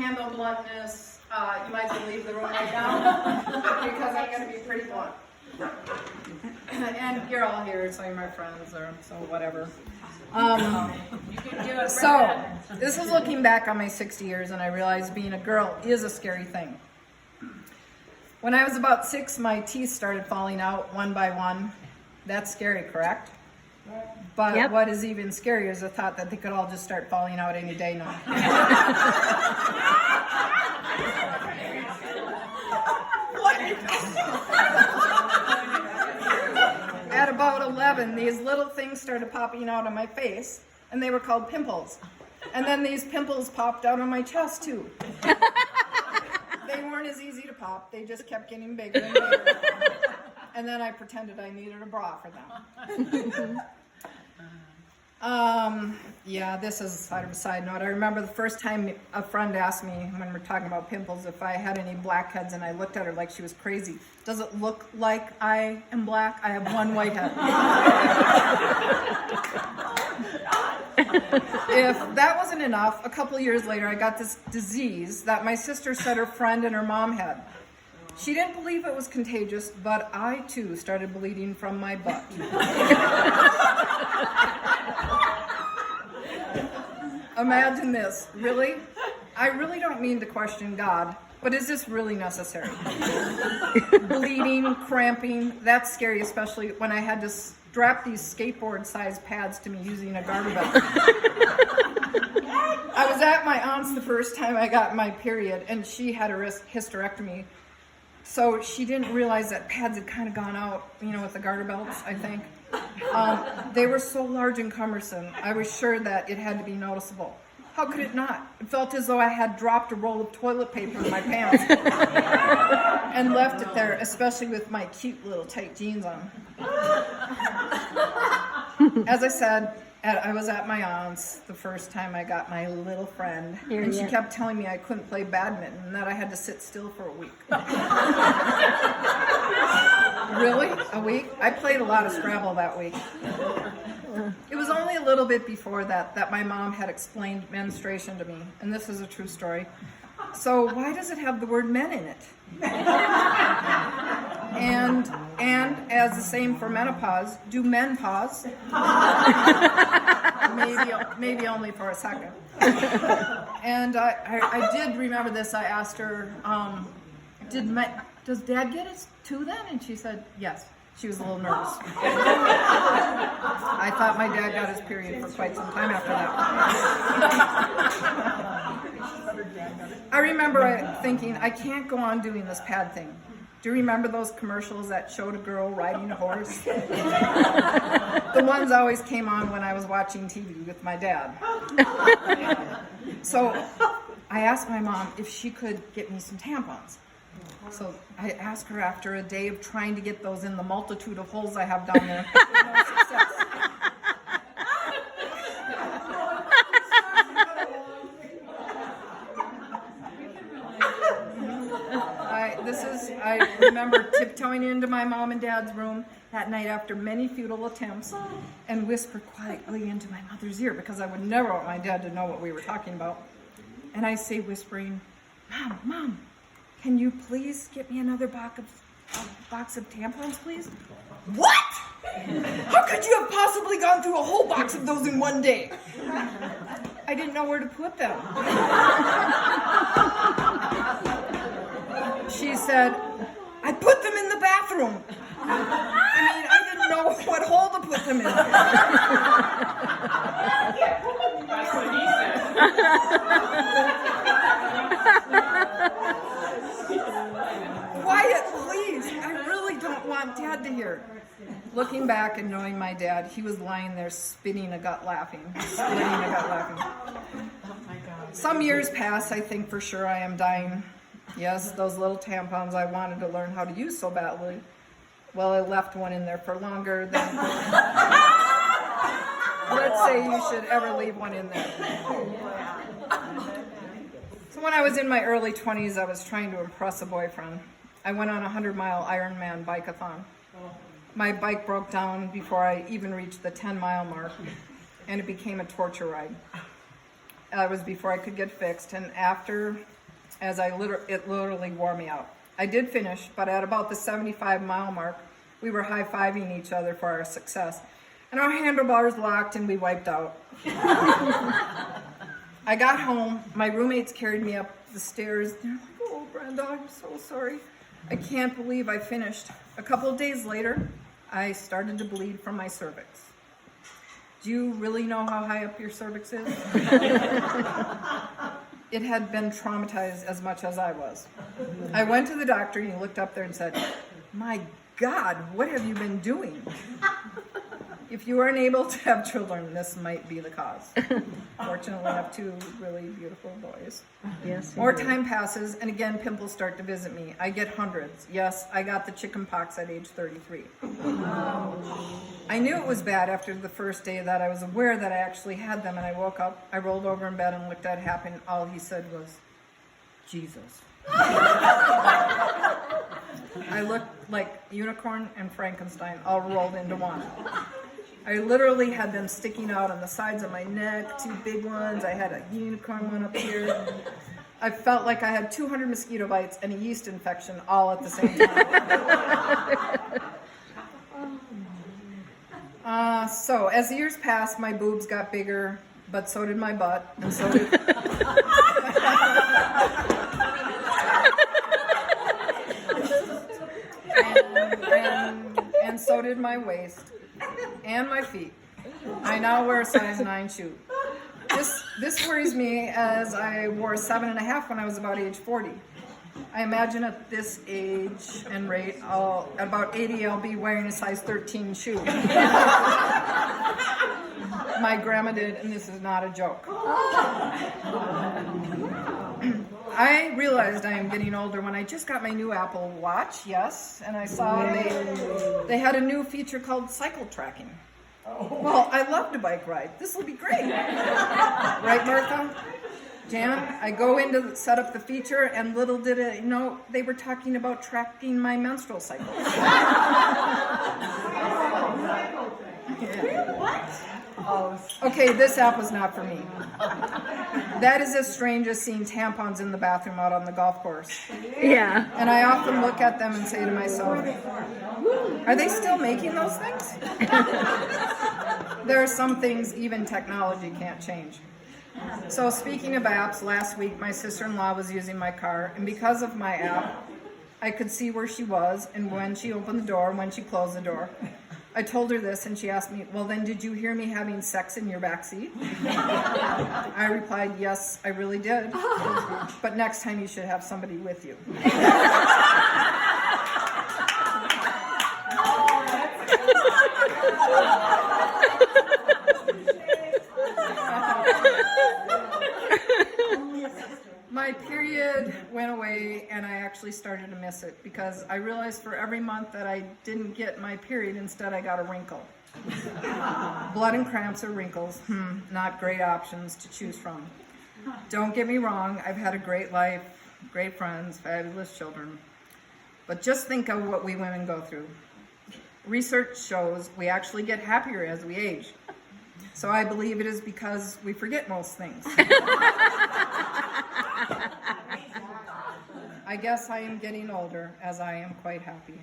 handle bluntness, you might as well leave the room right now because I'm going to be pretty blunt. And you're all here, so you're my friends, or so whatever. So, this is looking back on my 60 years, and I realized being a girl is a scary thing. When I was about 6, my teeth started falling out one by one. That's scary, correct? But Yep. What is even scarier is the thought that they could all just start falling out any day now. At about 11, these little things started popping out on my face, and they were called pimples. And then these pimples popped out on my chest, too. They weren't as easy to pop. They just kept getting bigger and bigger. And then I pretended I needed a bra for them. Yeah, this is sort of a side note. I remember the first time a friend asked me, when we're talking about pimples, if I had any blackheads, and I looked at her like she was crazy. Does it look like I am black? I have one whitehead. If that wasn't enough, a couple years later, I got this disease that my sister said her friend and her mom had. She didn't believe it was contagious, but I, too, started bleeding from my butt. Imagine this. Really? I really don't mean to question God, but is this really necessary? Bleeding, cramping, that's scary, especially when I had to strap these skateboard-sized pads to me using a garter belt. I was at my aunt's the first time I got my period, and she had a hysterectomy. So she didn't realize that pads had kind of gone out, with the garter belts, I think. They were so large and cumbersome, I was sure that it had to be noticeable. How could it not? It felt as though I had dropped a roll of toilet paper in my pants and left it there, especially with my cute little tight jeans on. As I said, I was at my aunt's the first time I got my little friend, and she kept telling me I couldn't play badminton and that I had to sit still for a week. Really? A week? I played a lot of Scrabble that week. It was only a little bit before that my mom had explained menstruation to me, and this is a true story. So why does it have the word men in it? And as the same for menopause, do men pause? Maybe only for a second. And I did remember this. I asked her, does Dad get it too then? And she said, yes. She was a little nervous. I thought my dad got his period for quite some time after that. I remember thinking, I can't go on doing this pad thing. Do you remember those commercials that showed a girl riding a horse? The ones always came on when I was watching TV with my dad. So I asked my mom if she could get me some tampons. So I asked her after a day of trying to get those in the multitude of holes I have down there. No success. I remember tiptoeing into my mom and dad's room that night after many futile attempts and whispered quietly into my mother's ear because I would never want my dad to know what we were talking about. And I say whispering, Mom, can you please get me another box of tampons, please? What? How could you have possibly gone through a whole box of those in one day? I didn't know where to put them. She said, I put them in the bathroom. I didn't know what hole to put them in. That's what he said. Quiet, please. I really don't want Dad to hear. Looking back and knowing my dad, he was lying there spitting a gut laughing. Some years pass, I think for sure I am dying. Yes, those little tampons I wanted to learn how to use so badly. Well, I left one in there for longer than... Let's say you should ever leave one in there. So when I was in my early 20s, I was trying to impress a boyfriend. I went on a 100-mile Ironman bike-a-thon. My bike broke down before I even reached the 10-mile mark, and it became a torture ride. That was before I could get fixed, and after, it literally wore me out. I did finish, but at about the 75-mile mark, we were high-fiving each other for our success, and our handlebars locked and we wiped out. I got home, my roommates carried me up the stairs. They're like, "Oh, Brenda, I'm so sorry. I can't believe I finished." A couple of days later, I started to bleed from my cervix. Do you really know how high up your cervix is? It had been traumatized as much as I was. I went to the doctor and he looked up there and said, "My God, what have you been doing? If you are unable to have children, this might be the cause." Fortunately, I have 2 really beautiful boys. Yes. More time passes, and again, pimples start to visit me. I get hundreds. Yes, I got the chicken pox at age 33. I knew it was bad after the first day that I was aware that I actually had them, and I woke up, I rolled over in bed and looked at Hap, and all he said was, "Jesus." I looked like Unicorn and Frankenstein all rolled into one. I literally had them sticking out on the sides of my neck, 2 big ones. I had a unicorn one up here. I felt like I had 200 mosquito bites and a yeast infection all at the same time. So as the years passed, my boobs got bigger, but so did my butt, and so did... and so did my waist and my feet. I now wear a size 9 shoe. This worries me, as I wore a 7.5 when I was about age 40. I imagine at this age and rate, at about 80, I'll be wearing a size 13 shoe. My grandma did, and this is not a joke. I realized I am getting older when I just got my new Apple Watch, yes, and I saw they had a new feature called cycle tracking. Well, I love to bike ride. This will be great. Right, Martha? Jan, I go in to set up the feature, and little did I know they were talking about tracking my menstrual cycle. Okay, this app was not for me. That is as strange as seeing tampons in the bathroom out on the golf course. Yeah. And I often look at them and say to myself, are they still making those things? There are some things even technology can't change. So speaking of apps, last week my sister-in-law was using my car, and because of my app, I could see where she was and when she opened the door and when she closed the door. I told her this, and she asked me, "Well, then did you hear me having sex in your back seat?" I replied, "Yes, I really did. But next time you should have somebody with you." My period went away, and I actually started to miss it because I realized for every month that I didn't get my period, instead I got a wrinkle. Blood and cramps or wrinkles, not great options to choose from. Don't get me wrong, I've had a great life, great friends, fabulous children. But just think of what we women go through. Research shows we actually get happier as we age. So I believe it is because we forget most things. I guess I am getting older, as I am quite happy.